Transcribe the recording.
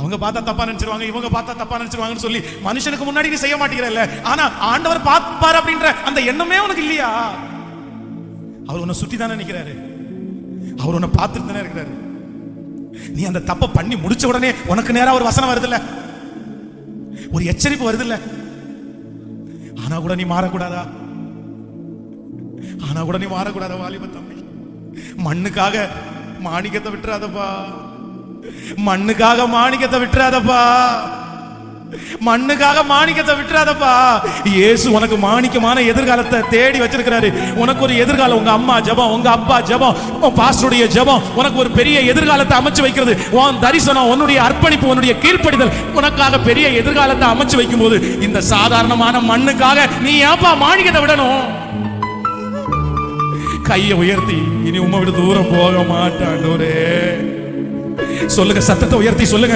அவங்க பார்த்தா தப்பா நினைச்சிருவாங்க, இவங்க பார்த்தா தப்பா நினைச்சிருவாங்கன்னு சொல்லி மனுஷனுக்கு முன்னாடி நீ செய்ய மாட்டேங்கிறல்ல. ஆனா ஆண்டவர் பார்ப்பார் அப்படின்ற அந்த எண்ணமே உனக்கு இல்லையா? அவர் உன்னை சுத்தி தானே நிக்கிறாரு, அவர் உன்னை பார்த்துட்டு தானே இருக்கிறாரு. நீ அந்த தப்பை பண்ணி முடிச்ச உடனே உனக்கு நேரா ஒரு வசனம் வருது இல்ல, ஒரு எச்சரிப்பு வருது இல்ல, ஆனா கூட நீ மாறக்கூடாதா? ஆனா கூட நீ மாறக்கூடாதா? வாலிப தம்பி, மண்ணுக்காக மாணிக்கத்தை விட்டுறாதப்பா, மண்ணுக்காக மாணிக்கத்தை விட்டுறாதப்பா, மண்ணுக்காக மாணிக்கத்தை விட்டுறாதப்பா. இயேசு உனக்கு மாணிக்கமான எதிர்காலத்தை தேடி வச்சிருக்கிறாரு. உனக்கு ஒரு எதிர்காலம், உங்க அம்மா ஜெபம், உங்க அப்பா ஜெபம், உன் பாஸ்டருடைய ஜெபம் உனக்கு ஒரு பெரிய எதிர்காலத்தை அமைச்சு வைக்கிறது. உன் தரிசனம், உன்னுடைய அர்ப்பணிப்பு, உன்னுடைய கீழ்ப்படிதல் உனக்காக பெரிய எதிர்காலத்தை அமைச்சு வைக்கும் போது இந்த சாதாரணமான மண்ணுக்காக நீ ஏப்பா மாணிக்கத்தை விடணும்? கையை உயர்த்தி இனி உம்மை விட்டு தூரம் போக மாட்டாண்டோரே சொல்லுங்க, சத்தத்தை உயர்த்தி சொல்லுங்க.